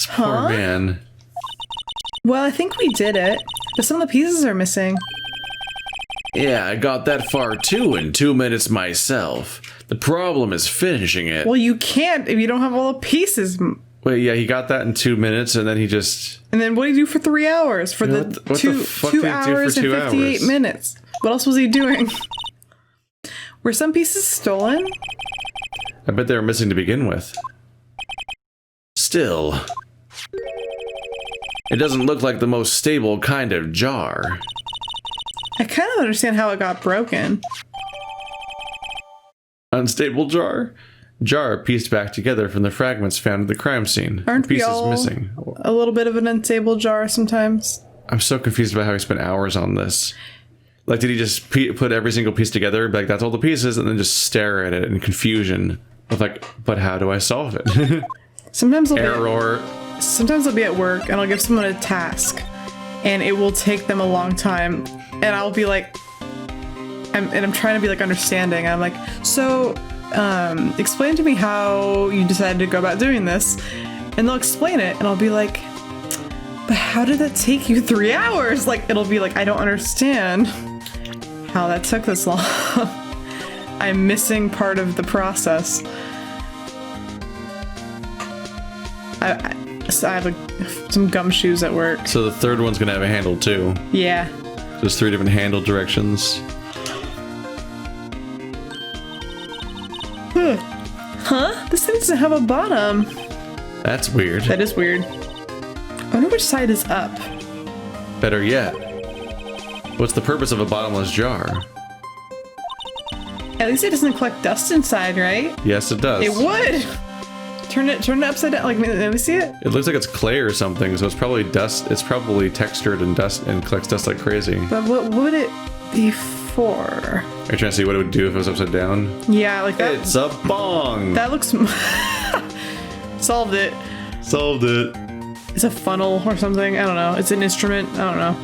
Poor man. Well, I think we did it, but some of the pieces are missing. Yeah, I got that far too in 2 minutes myself. The problem is finishing it. Well, you can't if you don't have all the pieces. Wait, yeah, he got that in 2 minutes, and then he just... And then what did he do for 3 hours? For the what two, the fuck two did he do for hours 2 and 58 hours? minutes. What else was he doing? Were some pieces stolen? I bet they were missing to begin with. Still... It doesn't look like the most stable kind of jar. I kind of understand how it got broken. Unstable jar? Jar pieced back together from the fragments found at the crime scene. Aren't we pieces all missing. a little bit of an unstable jar sometimes? I'm so confused about how he spent hours on this. Like, did he just put every single piece together and be like, that's all the pieces, and then just stare at it in confusion of like, but how do I solve it? Sometimes Error. Sometimes I'll be at work and I'll give someone a task and it will take them a long time and I'll be like, I'm trying to be like understanding. I'm like, so explain to me how you decided to go about doing this. And they'll explain it and I'll be like, but how did that take you 3 hours? Like, it'll be like, I don't understand how that took this long. I'm missing part of the process. I have some gumshoes at work. So the third one's gonna have a handle too. Yeah. There's 3 different handle directions. Huh? This thing doesn't have a bottom. That's weird. That is weird. I wonder which side is up. Better yet, what's the purpose of a bottomless jar? At least it doesn't collect dust inside, right? Yes, it does. It would. Turn it upside down. Like, let me see it. It looks like it's clay or something, so it's probably dust. It's probably textured and dust and collects dust like crazy. But what would it be for? Are you trying to see what it would do if it was upside down? Yeah, like that. It's a bong. That looks. Solved it. Solved it. It's a funnel or something. I don't know. It's an instrument. I don't know.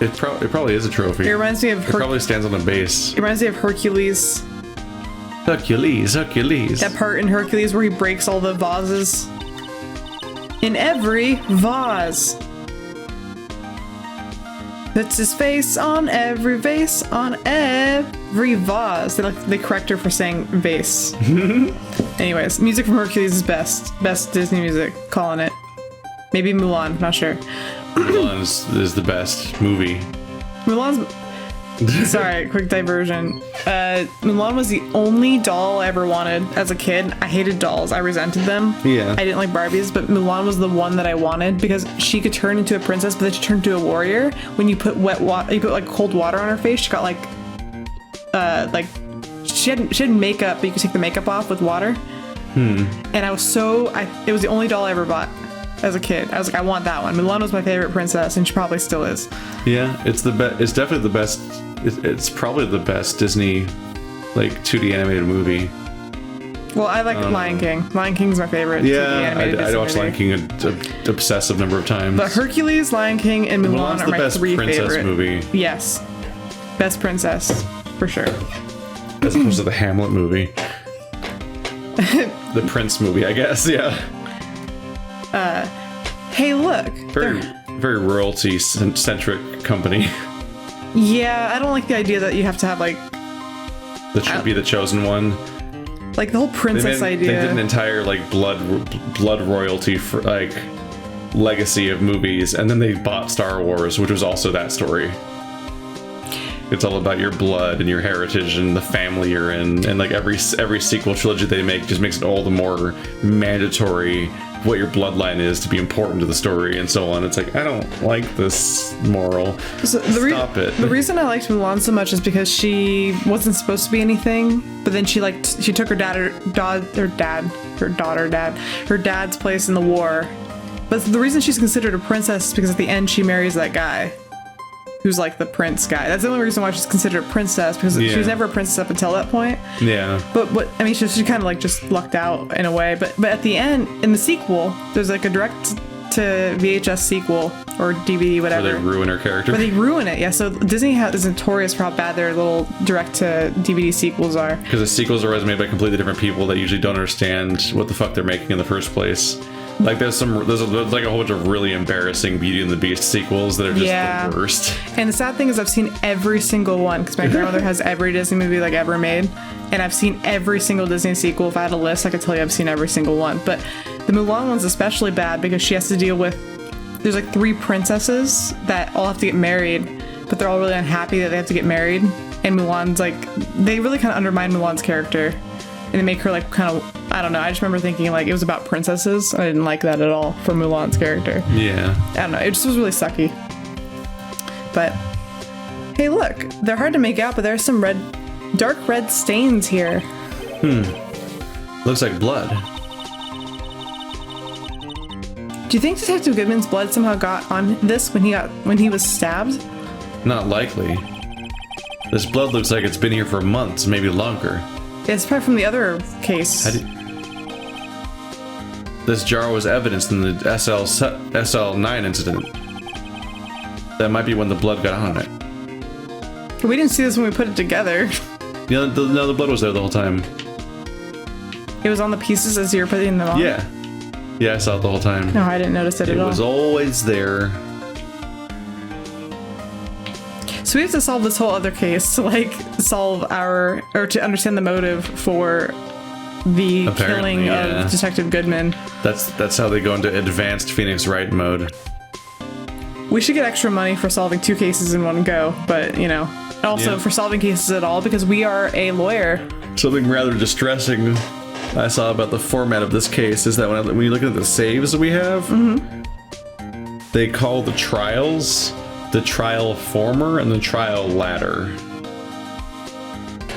It probably is a trophy. It reminds me of. It probably stands on a base. It reminds me of Hercules. Hercules. That part in Hercules where he breaks all the vases. In every vase. Puts his face on every vase, on every vase. They correct her for saying vase. Anyways, music from Hercules is best. Best Disney music. Calling it. Maybe Mulan, not sure. Mulan is the best movie. Mulan's... Sorry, quick diversion. Mulan was the only doll I ever wanted as a kid. I hated dolls. I resented them. Yeah. I didn't like Barbies, but Mulan was the one that I wanted because she could turn into a princess, but then she turned into a warrior. When you put you put like cold water on her face, she got like she had makeup, but you could take the makeup off with water. And I was it was the only doll I ever bought as a kid. I was like, I want that one. Mulan was my favorite princess, and she probably still is. Yeah, it's the best. It's definitely the best. It's probably the best Disney, like 2D animated movie. Well, I like Lion King. Lion King's my favorite. Yeah, I watched Lion King an obsessive number of times. But Hercules, Lion King, and Mulan are my 3 favorite. Movie. Yes, best princess for sure. As opposed to the Hamlet movie, the Prince movie, I guess. Yeah. Hey, look. Very royalty-centric company. Yeah, I don't like the idea that you have to have like... That should be the chosen one. Like the whole princess idea. They did an entire like blood royalty for like legacy of movies, and then they bought Star Wars, which was also that story. It's all about your blood and your heritage and the family you're in, and like every sequel trilogy they make just makes it all the more mandatory what your bloodline is to be important to the story and so on. It's like, I don't like this moral. So Stop it. The reason I liked Mulan so much is because she wasn't supposed to be anything, but then she took her dad's place in the war. But the reason she's considered a princess is because at the end she marries that guy who's like the prince guy. That's the only reason why she's considered a princess, because she was never a princess up until that point. Yeah. But she kind of like just lucked out in a way. But at the end, in the sequel, there's like a direct to VHS sequel or DVD, whatever. Where they ruin her character. Where they ruin it, yeah. So Disney is notorious for how bad their little direct-to-DVD sequels are. Because the sequels are always made by completely different people that usually don't understand what the fuck they're making in the first place. Like there's like a whole bunch of really embarrassing Beauty and the Beast sequels that are just the worst. And the sad thing is I've seen every single one because my grandmother has every Disney movie like ever made, and I've seen every single Disney sequel. If I had a list, I could tell you I've seen every single one. But the Mulan one's especially bad because she has to deal with, there's like 3 princesses that all have to get married, but they're all really unhappy that they have to get married. And Mulan's like, they really kind of undermine Mulan's character. And they make her like kind of, I don't know, I just remember thinking like it was about princesses. I didn't like that at all for Mulan's character. Yeah. I don't know, it just was really sucky. But, hey look, they're hard to make out, but there's some dark red stains here. Looks like blood. Do you think Detective Goodman's blood somehow got on this when he was stabbed? Not likely. This blood looks like it's been here for months, maybe longer. It's probably from the other case. This jar was evidence in the SL9 incident. That might be when the blood got on it. We didn't see this when we put it together. No, the blood was there the whole time. It was on the pieces as you were putting them on? Yeah. Yeah, I saw it the whole time. No, I didn't notice it at all. It was always there. So we have to solve this whole other case to like to understand the motive for the killing of Detective Goodman. That's how they go into advanced Phoenix Wright mode. We should get extra money for solving 2 cases in one go, but you know, also for solving cases at all because we are a lawyer. Something rather distressing I saw about the format of this case is that when you look at the saves that we have, they call the trials the trial former and the trial ladder.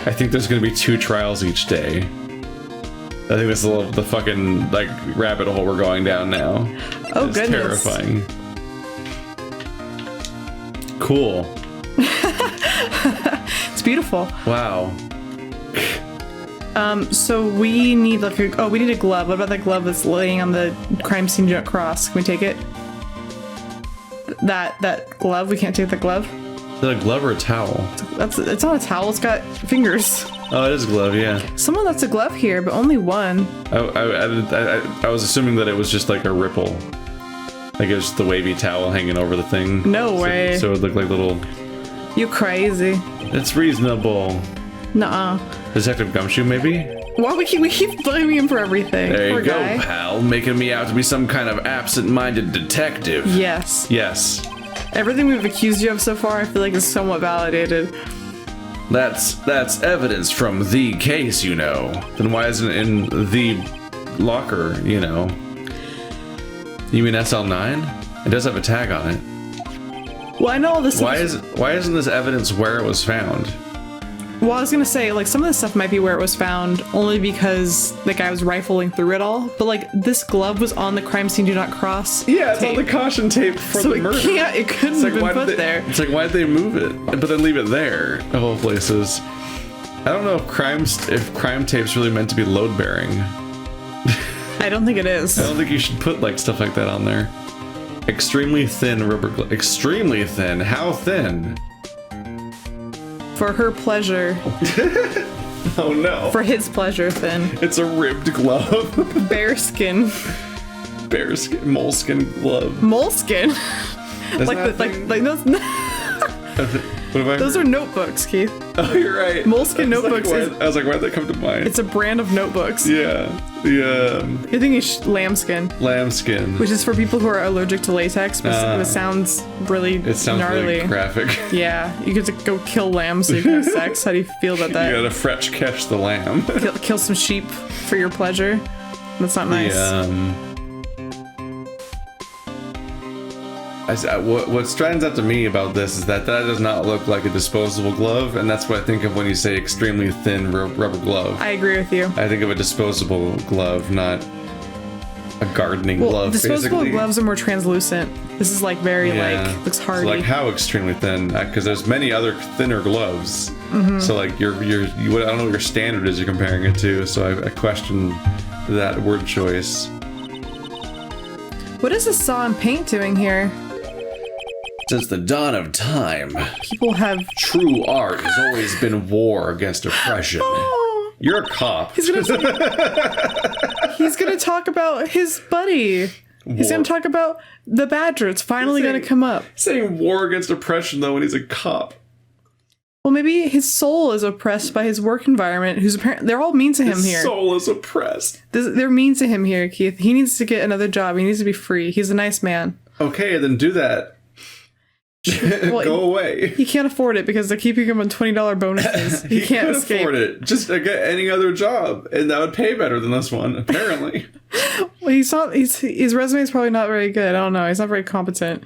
I think there's going to be 2 trials each day. I think this is the fucking like rabbit hole we're going down now. Oh, it's goodness. Terrifying. Cool. It's beautiful. Wow. So we need like we need a glove. What about that glove that's laying on the crime scene cross? Can we take it? That glove? We can't take the glove? Is that a glove or a towel? It's not a towel, it's got fingers. Oh, it is a glove, yeah. Someone left a glove here, but only one. I was assuming that it was just like a ripple. Like it was just the wavy towel hanging over the thing. No way. So it looked like little... You crazy. It's reasonable. Nuh-uh. Detective Gumshoe, maybe? Well, we keep blaming him for everything. There Poor you go, guy. pal. Making me out to be some kind of absent-minded detective. Yes. Yes. Everything we've accused you of so far, I feel like is somewhat validated. That's evidence from the case, you know. Then why isn't it in the locker, you know? You mean SL9? It does have a tag on it. Well, I know all this. Why isn't this evidence where it was found? Well, I was gonna say, like, some of this stuff might be where it was found only because the guy was rifling through it all. But, like, this glove was on the crime scene do not cross Yeah, it's tape. on the caution tape for the murder. It couldn't have been put there. It's like, why'd they move it? But then leave it there, of all places. I don't know if crime tape's really meant to be load-bearing. I don't think it is. I don't think you should put, like, stuff like that on there. Extremely thin rubber glove. Extremely thin? How thin? For her pleasure. Oh no. For his pleasure, thin. It's a ribbed glove. Bearskin. Bearskin, moleskin glove. Moleskin. Like those. Those are notebooks, Keith. Oh, you're right. Moleskin notebooks. I was like, why'd that come to mind? It's a brand of notebooks. Yeah. The You're thinking lambskin. lambskin. Which is for people who are allergic to latex, but it sounds really It sounds gnarly. really graphic. Yeah, you get to go kill lambs so you can have sex. How do you feel about that? You gotta French catch the lamb. Kill some sheep for your pleasure. That's not nice. What stands out to me about this is that does not look like a disposable glove, and that's what I think of when you say extremely thin rubber glove. I agree with you. I think of a disposable glove, not a gardening glove. Disposable basically. gloves are more translucent. This is like very looks hardy. So like how extremely thin? Because there's many other thinner gloves. Mm-hmm. So like I don't know what your standard is you're comparing it to. So I question that word choice. What is this saw and paint doing here? Since the dawn of time, People have. true art has always been war against oppression. Oh, You're a cop. he's gonna talk about his buddy. He's War. gonna talk about the badger. It's finally gonna come up. Saying war against oppression, though, when he's a cop. Well, maybe his soul is oppressed by his work environment. Who's apparently they're all mean to him His here. soul is oppressed. They're mean to him here, Keith. He needs to get another job. He needs to be free. He's a nice man. Okay, then do that. Well, Go away. He can't afford it because they're keeping him on $20 bonuses. He can't could escape. afford it. Just get any other job, and that would pay better than this one, apparently. Well, his resume is probably not very good. I don't know. He's not very competent.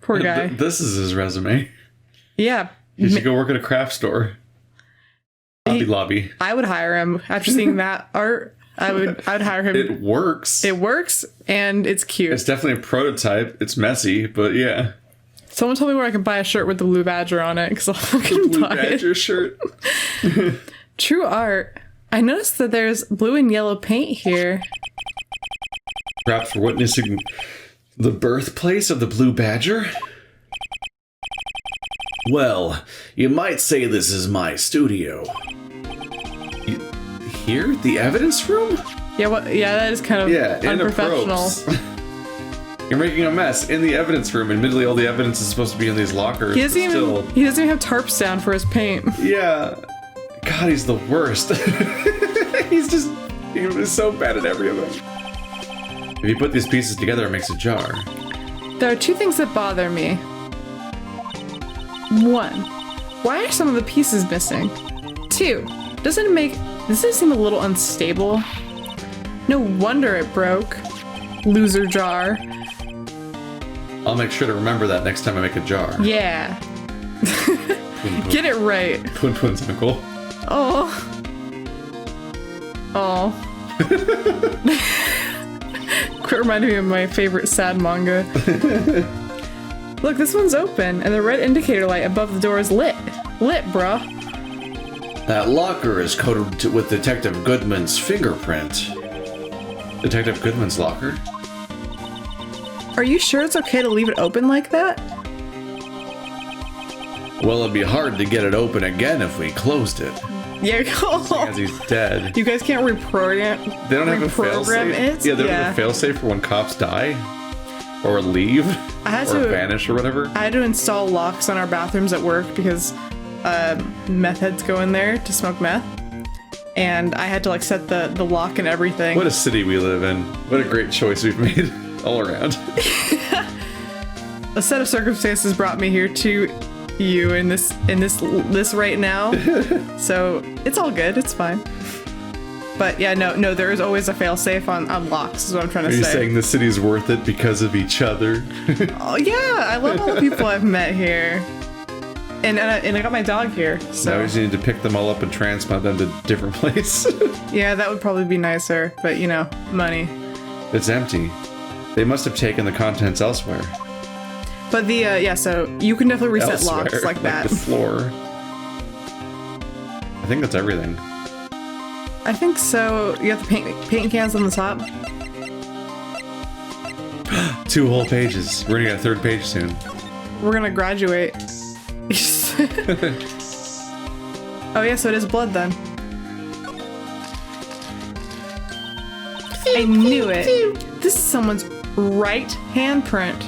Poor guy. This is his resume. Yeah. He should go work at a craft store. Hobby Lobby. I would hire him after seeing that art. I'd hire him. It works. It works and it's cute. It's definitely a prototype. It's messy, but yeah. Someone told me where I can buy a shirt with the blue badger on it because I'll fucking Blue buy badger it. shirt. True art. I noticed that there's blue and yellow paint here. Perhaps for witnessing the birthplace of the blue badger? Well, you might say this is my studio. Here? The evidence room? Yeah, that is kind of unprofessional. You're making a mess in the evidence room. Admittedly, all the evidence is supposed to be in these lockers. He doesn't but even have tarps down for his paint. Yeah. God, he's the worst. He was so bad at everything. If you put these pieces together, it makes a jar. There are two things that bother me. One, why are some of the pieces missing? Two, doesn't it seem a little unstable? No wonder it broke. Loser jar. I'll make sure to remember that next time I make a jar. Yeah. Get it right. Poon Poon's uncle. Oh. Oh. Quit reminding me of my favorite sad manga. Look, this one's open, and the red indicator light above the door is lit. Lit, bruh. That locker is coated with Detective Goodman's fingerprint. Detective Goodman's locker? Are you sure it's okay to leave it open like that? Well, it'd be hard to get it open again if we closed it. Yeah, As he's dead. you guys can't reprogram. They don't have a reprogram failsafe. it. Yeah, they don't have a failsafe for when cops die, or leave, or vanish, or whatever. I had to install locks on our bathrooms at work because meth heads go in there to smoke meth, and I had to like set the lock and everything. What a city we live in! What a great choice we've made all around. A set of circumstances brought me here to you in this right now. So it's all good. It's fine. But yeah, no, there is always a failsafe on locks, is what I'm trying to say. Are you saying the city's worth it because of each other? Oh yeah, I love all the people I've met here. And I got my dog here, so... Now we just need to pick them all up and transplant them to different places. Yeah, that would probably be nicer, but you know, money. It's empty. They must have taken the contents elsewhere. But so you can definitely reset locks like that. The floor. I think that's everything. I think so. You got the paint cans on the top. 2 whole pages. We're gonna get a 3rd page soon. We're gonna graduate. Oh yeah, so it is blood then. I knew it. This is someone's right handprint.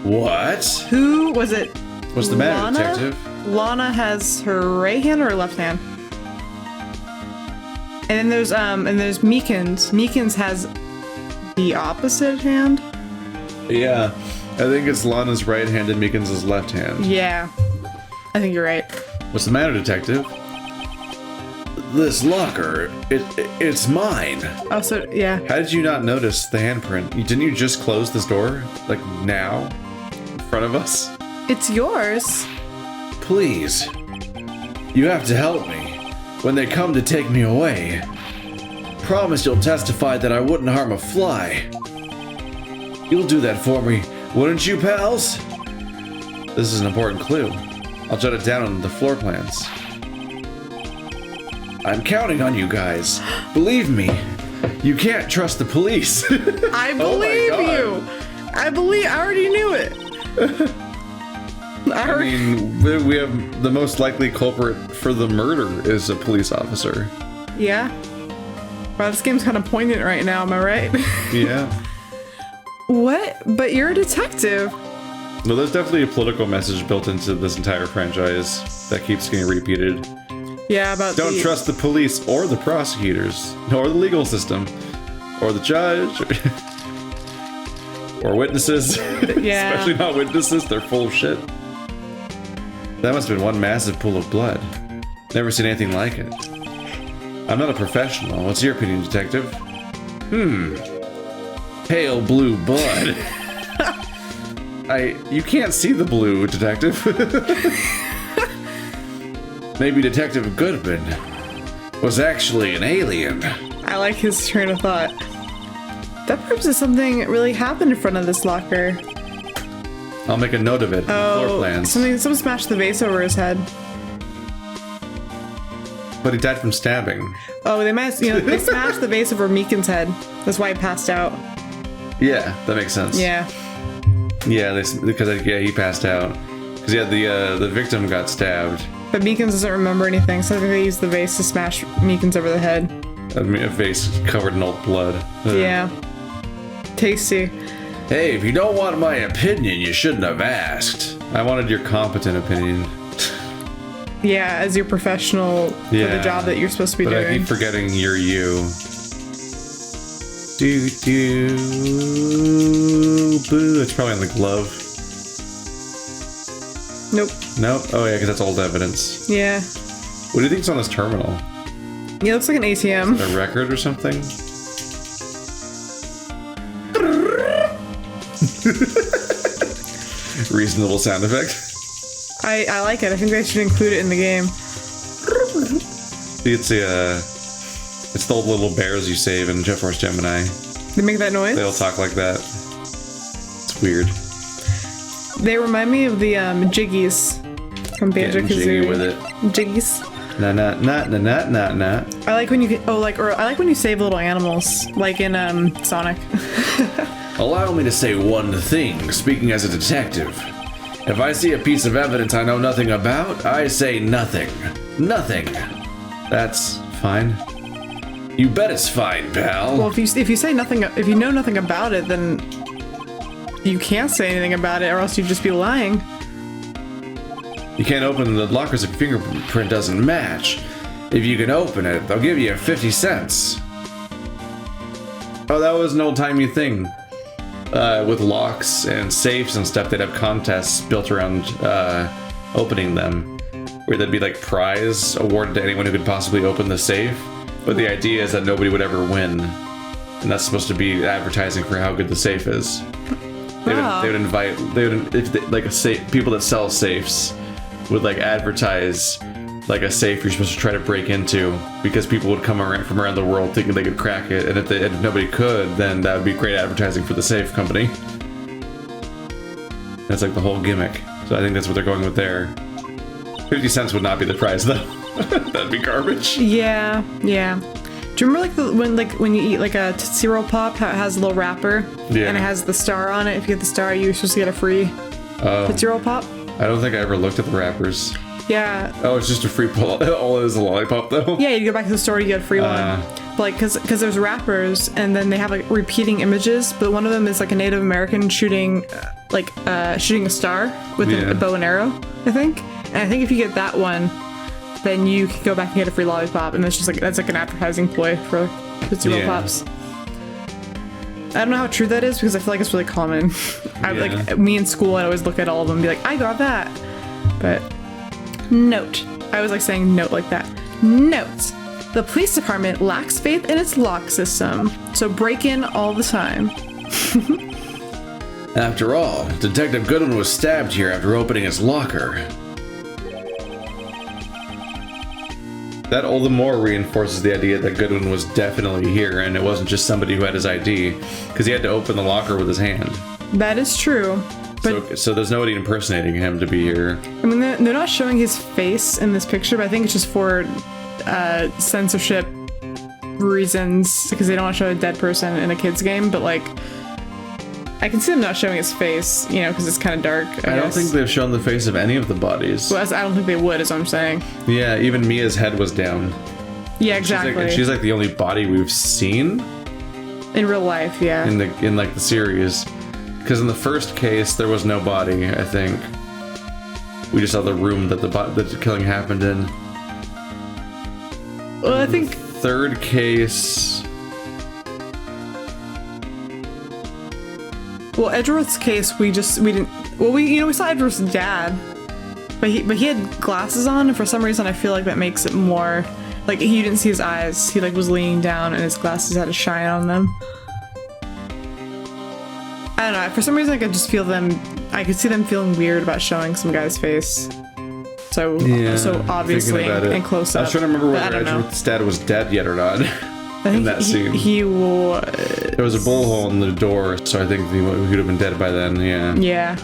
What? Who was it? What's the matter, Lana? detective? Lana has her right hand or her left hand. And then there's Meekins. Meekins has the opposite hand. Yeah. I think it's Lana's right hand and Meekins' left hand. Yeah. I think you're right. What's the matter, detective? This locker, it's mine. Oh, so, yeah. How did you not notice the handprint? Didn't you just close this door? Like, now? In front of us? It's yours. Please. You have to help me. When they come to take me away. Promise you'll testify that I wouldn't harm a fly. You'll do that for me, wouldn't you, pals? This is an important clue. I'll jot it down on the floor plans. I'm counting on you guys. Believe me, you can't trust the police. I believe you. I already knew it. I mean, we have the most likely culprit for the murder is a police officer. Yeah. Wow, this game's kind of poignant right now, am I right? Yeah. What? But you're a detective. No, there's definitely a political message built into this entire franchise that keeps getting repeated. Yeah, about Don't trust the police or the prosecutors, or the legal system, or the judge, or witnesses. Yeah. Especially not witnesses, they're full of shit. That must have been one massive pool of blood. Never seen anything like it. I'm not a professional. What's your opinion, detective? Pale blue blood. You can't see the blue, detective. Maybe Detective Goodman was actually an alien. I like his train of thought. That proves that something really happened in front of this locker. I'll make a note of it. Floor plans. Someone smashed the vase over his head. But he died from stabbing. Oh, they smashed the vase over Meekin's head. That's why he passed out. Yeah, that makes sense. Yeah. Yeah, because he passed out. Because the victim got stabbed. But Meekins doesn't remember anything, so I think they used the vase to smash Meekins over the head. I mean, a vase covered in old blood. Yeah. Tasty. Hey, if you don't want my opinion, you shouldn't have asked. I wanted your competent opinion. Yeah, as your professional for the job that you're supposed to be doing. But I keep forgetting you're you. Boo. It's probably on the glove. Nope. Nope. Oh yeah, because that's old evidence. Yeah. What do you think's on this terminal? Yeah, it looks like an ATM. A record or something? Reasonable sound effect. I like it. I think they should include it in the game. It's the old little bears you save in Jet Force Gemini. They make that noise? They all talk like that. It's weird. They remind me of the Jiggies from Banjo-Kazooie. Jiggy with it. Jiggies. Nah. I like when you I like when you save little animals, like in Sonic. Allow me to say one thing, speaking as a detective. If I see a piece of evidence I know nothing about, I say nothing. Nothing. That's fine. You bet it's fine, pal. Well, if you say nothing, if you know nothing about it, then you can't say anything about it, or else you'd just be lying. You can't open the lockers if your fingerprint doesn't match. If you can open it, they'll give you 50 cents. Oh, that was an old-timey thing. With locks and safes and stuff, they'd have contests built around opening them, where there'd be like prize awarded to anyone who could possibly open the safe. But the idea is that nobody would ever win, and that's supposed to be advertising for how good the safe is. They would invite people that sell safes would like advertise like a safe you're supposed to try to break into, because people would come from around the world thinking they could crack it, and if nobody could, then that would be great advertising for the safe company. That's like the whole gimmick. So I think that's what they're going with there. 50 cents would not be the prize though. That'd be garbage. Yeah. Do you remember when you eat like a Tootsie Roll Pop, how it has a little wrapper? Yeah. And it has the star on it. If you get the star, you're supposed to get a free Tootsie Roll Pop? I don't think I ever looked at the wrappers. Yeah. Oh, it's just a free pull. All it is a lollipop, though. Yeah, you go back to the store, you get a free one. But because there's wrappers, and then they have like repeating images. But one of them is like a Native American shooting a star with a bow and arrow, I think. And I think if you get that one, then you can go back and get a free lollipop, and that's like an advertising ploy for Tootsie Roll Pops. I don't know how true that is, because I feel like it's really common. Me in school, I'd always look at all of them and be like, I got that. But note. I always like saying note like that. Note. The police department lacks faith in its lock system, so break in all the time. After all, Detective Goodwin was stabbed here after opening his locker. That all the more reinforces the idea that Goodwin was definitely here, and it wasn't just somebody who had his ID, because he had to open the locker with his hand. That is true. But so there's nobody impersonating him to be here. I mean, they're not showing his face in this picture, but I think it's just for censorship reasons, because they don't want to show a dead person in a kid's game. But like, I can see them not showing his face, you know, because it's kind of dark. I don't think they've shown the face of any of the bodies. Well, I don't think they would, is what I'm saying. Yeah, even Mia's head was down. Yeah, exactly. She's like the only body we've seen in real life. Yeah. In like the series, because in the first case there was no body. I think we just saw the room that the killing happened in. Well, I think third case. Well, Edgeworth's case, we didn't. Well, we saw Edgeworth's dad, but he had glasses on, and for some reason I feel like that makes it more like you didn't see his eyes. He like was leaning down, and his glasses had a shine on them. I don't know. For some reason, I could just feel them. I could see them feeling weird about showing some guy's face. So obviously and close up. I was trying to remember whether Edgeworth's dad was dead yet or not. I think in that scene. He was. There was a bullet hole in the door, so I think he would have been dead by then, yeah. Yeah.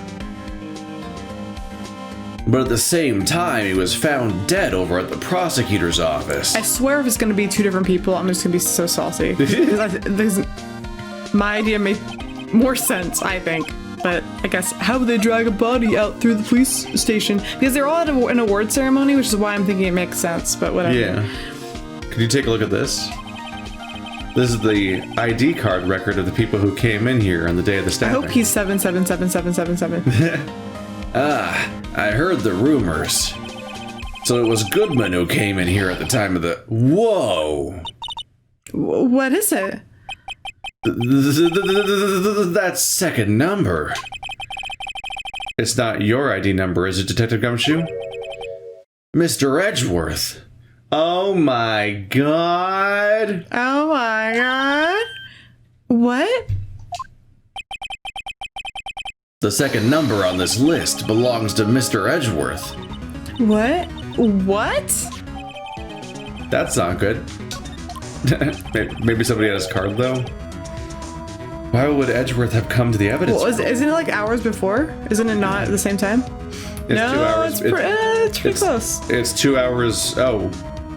But at the same time, he was found dead over at the prosecutor's office. I swear if it's going to be two different people, I'm just going to be so salty. Because my idea made more sense, I think. But I guess, how would they drag a body out through the police station? Because they're all at an award ceremony, which is why I'm thinking it makes sense, but whatever. Yeah. Could you take a look at this? This is the ID card record of the people who came in here on the day of the stabbing. I hope he's 777777. I heard the rumors. So it was Goodman who came in here at the time of the... Whoa! What is it? That second number. It's not your ID number, is it, Detective Gumshoe? Mr. Edgeworth. Oh my god! Oh my god! What? The second number on this list belongs to Mr. Edgeworth. What? What? That's not good. Maybe somebody had his card, though? Why would Edgeworth have come to the evidence? Well, isn't it like hours before? Isn't it not at the same time? It's 2 hours. It's pretty close. It's 2 hours. Oh.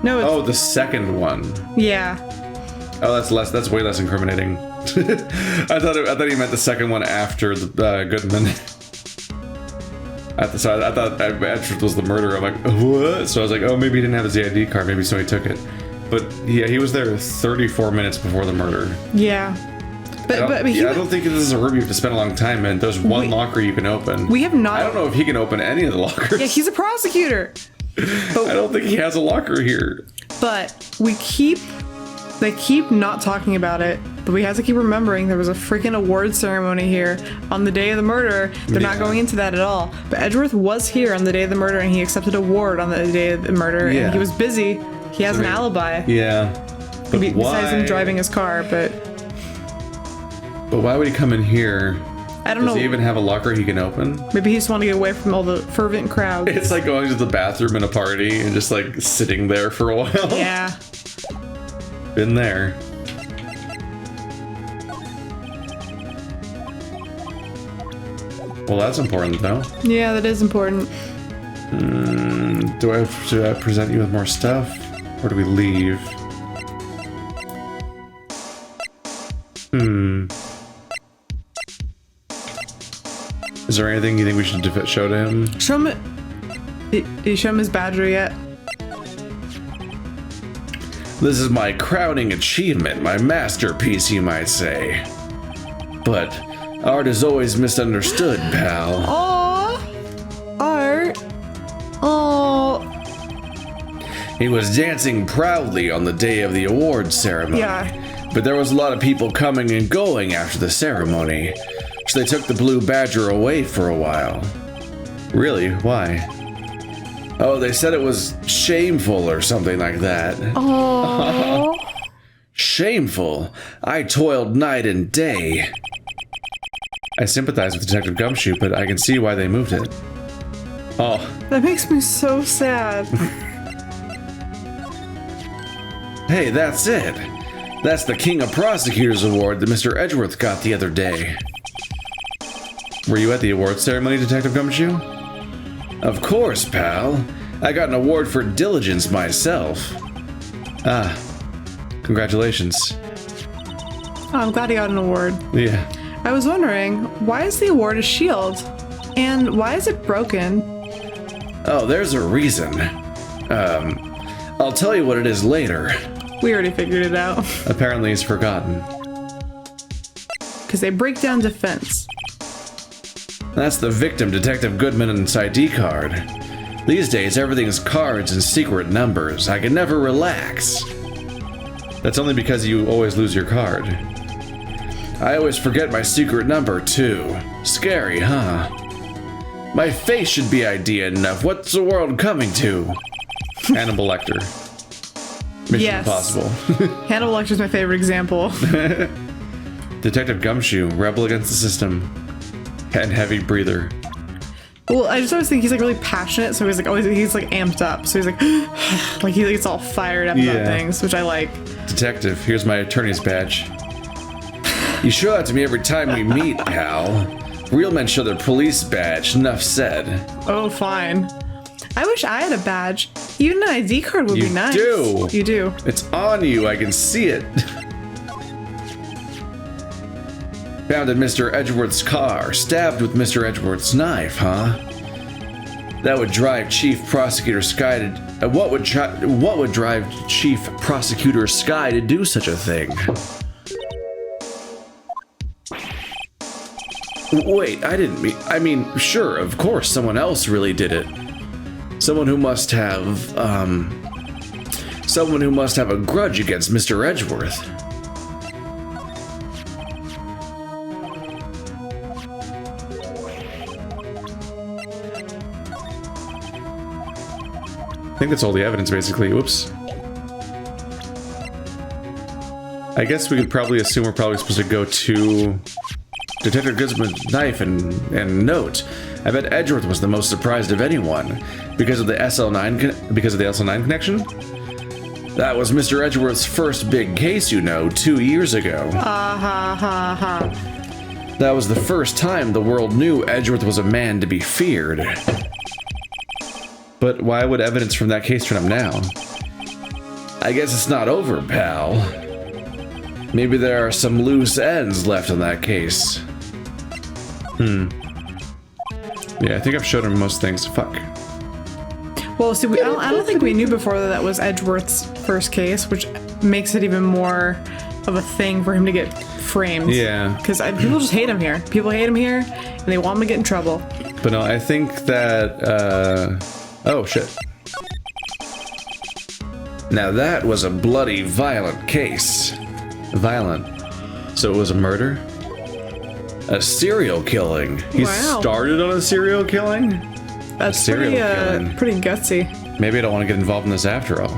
No, it's... Oh, the second one. Yeah. Oh, that's less. That's way less incriminating. I thought he meant the second one after the Goodman. I thought Edgeworth was the murderer. I'm like, what? So I was like, oh, maybe he didn't have his ID card. Maybe somebody took it. But yeah, he was there 34 minutes before the murder. Yeah. I don't think this is a room you have to spend a long time in. There's one locker you can open. We have not. I don't know if he can open any of the lockers. Yeah, he's a prosecutor. But I don't think he has a locker here. But they keep not talking about it, but we have to keep remembering there was a freaking award ceremony here on the day of the murder. They're not going into that at all. But Edgeworth was here on the day of the murder, and he accepted an award on the day of the murder, and he was busy. He has an alibi. Yeah. But besides him driving his car, but why would he come in here? I don't know. Does he even have a locker he can open? Maybe he just wanted to get away from all the fervent crowds. It's like going to the bathroom in a party and just like sitting there for a while. Yeah. Been there. Well, that's important though. Yeah, that is important. Do I have to present you with more stuff? Or do we leave? Is there anything you think we should show to him? Show him. Did you show him his badger yet? This is my crowning achievement, my masterpiece, you might say. But art is always misunderstood, pal. Aww. Art. Aww. He was dancing proudly on the day of the awards ceremony. Yeah. But there was a lot of people coming and going after the ceremony, so they took the blue badger away for a while. Really? Why? Oh, they said it was shameful or something like that. Aww. Shameful? I toiled night and day. I sympathize with Detective Gumshoe, but I can see why they moved it. Oh. That makes me so sad. Hey, that's it. That's the King of Prosecutors Award that Mr. Edgeworth got the other day. Were you at the awards ceremony, Detective Gumshoe? Of course, pal. I got an award for diligence myself. Ah. Congratulations. Oh, I'm glad he got an award. Yeah. I was wondering, why is the award a shield? And why is it broken? Oh, there's a reason. I'll tell you what it is later. We already figured it out. Apparently he's forgotten. Because they break down defense. That's the victim, Detective Goodman's ID card. These days, everything's cards and secret numbers. I can never relax. That's only because you always lose your card. I always forget my secret number, too. Scary, huh? My face should be ID enough. What's the world coming to? Hannibal Lecter. Mission Yes. Impossible. Hannibal Lecter's my favorite example. Detective Gumshoe, rebel against the system. And heavy breather. Well, I just always think he's like really passionate, so he's like always he's like amped up. So he's like like he gets all fired up about Yeah. things, which I like. Detective, here's my attorney's badge. You show that to me every time we meet, pal. Real men show their police badge. Enough said. Oh, fine. I wish I had a badge. Even an ID card would be nice. do. You do. It's on you. I can see it. Found in Mr. Edgeworth's car. Stabbed with Mr. Edgeworth's knife, huh? That would drive Chief Prosecutor Sky to... what would drive Chief Prosecutor Sky to do such a thing? Wait, I mean, sure, of course, someone else really did it. Someone who must have a grudge against Mr. Edgeworth. I think that's all the evidence, basically. Whoops. I guess we could probably assume we're probably supposed to go to Detective Goodman's knife and note. I bet Edgeworth was the most surprised of anyone because of the SL9 connection. That was Mr. Edgeworth's first big case, 2 years ago. That was the first time the world knew Edgeworth was a man to be feared. But why would evidence from that case turn up now? I guess it's not over, pal. Maybe there are some loose ends left in that case. Yeah, I think I've showed him most things. Fuck. Well, see, I don't think we knew before that was Edgeworth's first case, which makes it even more of a thing for him to get framed. Yeah. Because people just hate him here. People hate him here, and they want him to get in trouble. But no, I think that, oh, shit. Now that was a bloody, violent case. Violent. So it was a murder? A serial killing. He Wow. started on a serial killing? That's serial killing. pretty gutsy. Maybe I don't want to get involved in this after all.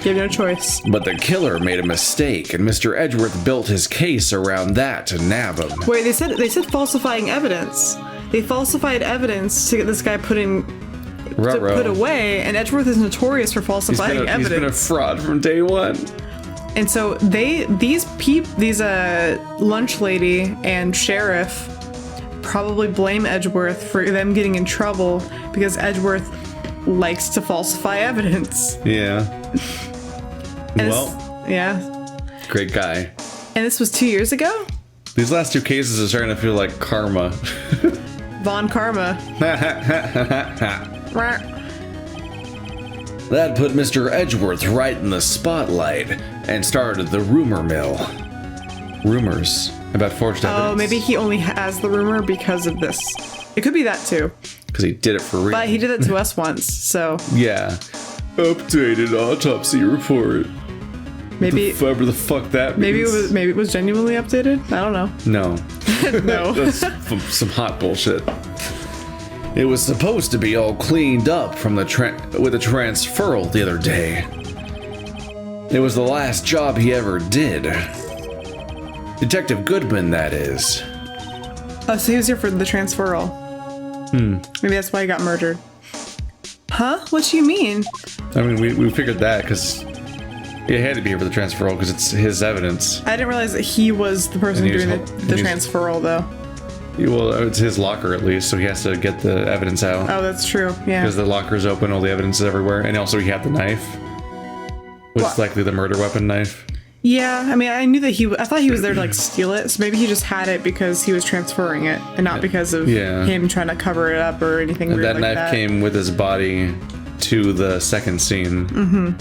You have no choice. But the killer made a mistake, and Mr. Edgeworth built his case around that to nab him. Wait, they said falsifying evidence. They falsified evidence to get this guy put away, and Edgeworth is notorious for falsifying evidence. He's been a fraud from day one. And so these lunch lady and sheriff probably blame Edgeworth for them getting in trouble because Edgeworth likes to falsify evidence. Yeah. And Well, yeah. great guy. And this was 2 years ago? These last two cases are starting to feel like karma. Von Karma. That put Mr. Edgeworth right in the spotlight and started the rumor mill. Rumors about forged evidence. Oh, maybe he only has the rumor because of this. It could be that too. Because he did it for real. But he did it to us once, so Yeah. Updated autopsy report. maybe Whatever the fuck that means. maybe it was genuinely updated. I don't know. No. No. That's some hot bullshit. It was supposed to be all cleaned up from with a transferal the other day. It was the last job he ever did. Detective Goodman, that is. Oh, so he was here for the transferal. Maybe that's why he got murdered. Huh? What do you mean? I mean, we figured that because he had to be here for the transferal because it's his evidence. I didn't realize that he was the person And he was doing the and he's- transferal, though. Well, it's his locker at least, so he has to get the evidence out. Oh, that's true. Yeah. Because the locker is open, all the evidence is everywhere, and also he had the knife, which is What? likely the murder weapon knife. Yeah, I mean, I knew that I thought he was there to like steal it, so maybe he just had it because he was transferring it and not because of him trying to cover it up or anything And weird that like knife came with his body to the second scene.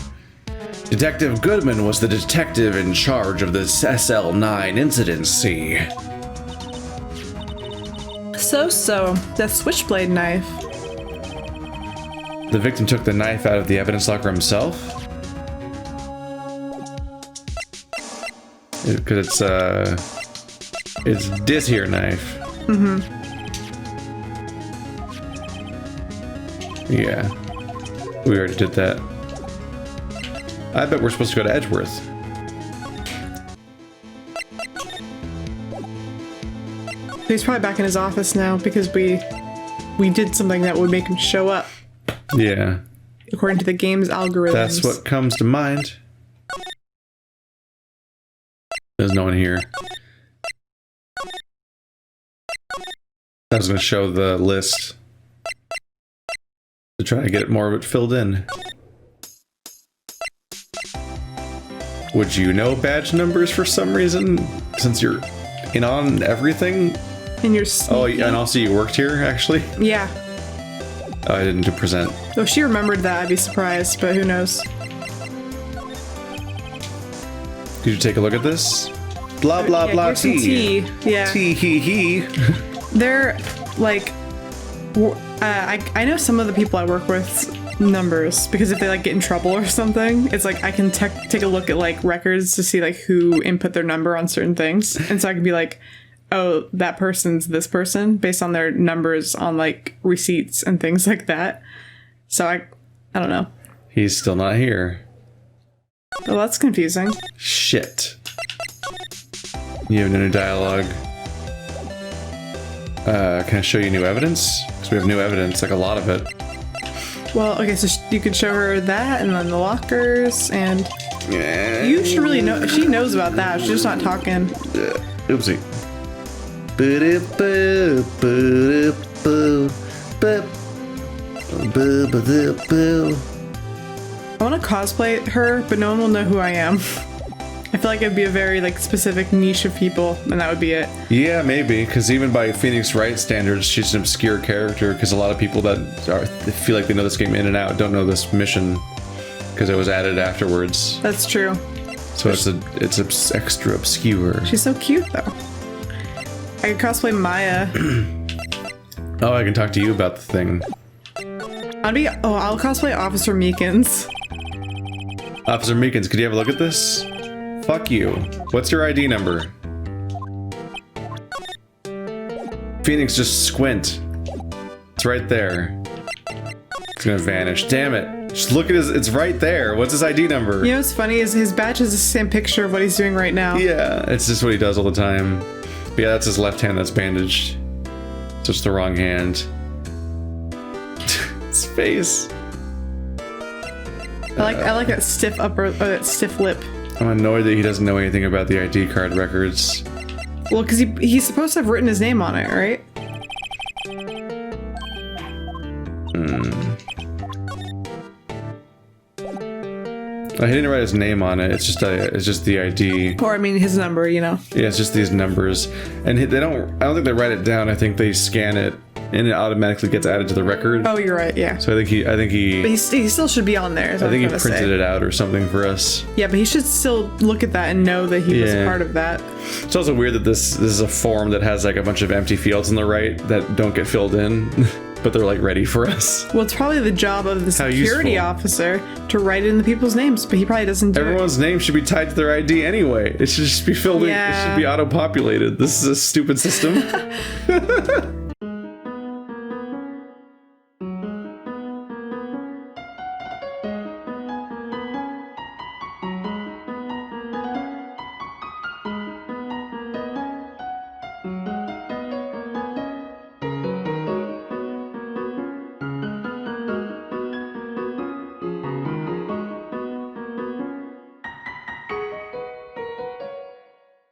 Detective Goodman was the detective in charge of this SL9 incidency. So, that switchblade knife. The victim took the knife out of the evidence locker himself. Because it's this here knife. Yeah, we already did that. I bet we're supposed to go to Edgeworth. He's probably back in his office now because we did something that would make him show up Yeah, according to the game's algorithms. that's what comes to mind. There's no one here. I was going to show the list to try to get more of it filled in. Would you know badge numbers for some reason, since you're in on everything? And you're Oh, sneaky. and also you worked here, actually? Yeah. Oh, I didn't do present. Though if she remembered that, I'd be surprised, but who knows? Did you take a look at this? Blah, blah, Yeah, blah, here's some tea. tea. Yeah. Tee hee hee. They're like, I know some of the people I work with numbers because if they like get in trouble or something, it's like I can take a look at like records to see like who input their number on certain things, and so I can be like, oh, that person's this person based on their numbers on like receipts and things like that. So I don't know. He's still not here. Well, that's confusing. Shit. You have no new dialogue. Can I show you new evidence? Because we have new evidence, like a lot of it. Well, okay, so you could show her that and then the lockers, and you should really know. She knows about that. She's just not talking. Oopsie. I want to cosplay her, but no one will know who I am. I feel like it'd be a very like specific niche of people, and that would be it. Yeah, maybe, because even by Phoenix Wright standards, she's an obscure character, because a lot of people that feel like they know this game in and out don't know this mission, because it was added afterwards. That's true. So it's extra obscure. She's so cute though. I could cosplay Maya. Oh, I can talk to you about the thing. I'll cosplay Officer Meekins. Officer Meekins, could you have a look at this? Fuck you. What's your ID number? Phoenix, just squint. It's right there. It's gonna vanish. Damn it. Just look at it's right there. What's his ID number? You know what's funny is his badge has the same picture of what he's doing right now. Yeah, it's just what he does all the time. But yeah, that's his left hand that's bandaged. Just the wrong hand. His face. I like that stiff that stiff lip. I'm annoyed that he doesn't know anything about the ID card records. Well, because he's supposed to have written his name on it, right? He didn't write his name on it. It's just the ID. Or I mean his number, you know. Yeah, it's just these numbers, and I don't think they write it down. I think they scan it, and it automatically gets added to the record. Oh, you're right. Yeah. So I think he But he still should be on there. I think he printed it out or something for us. Yeah, but he should still look at that and know that he was a part of that. It's also weird that this is a form that has like a bunch of empty fields on the right that don't get filled in, but they're like ready for us. Well, it's probably the job of the How security useful. officer to write in the people's names, but he probably doesn't do Everyone's name should be tied to their ID anyway. It should just be filled in. It Yeah. should be auto-populated. This is a stupid system.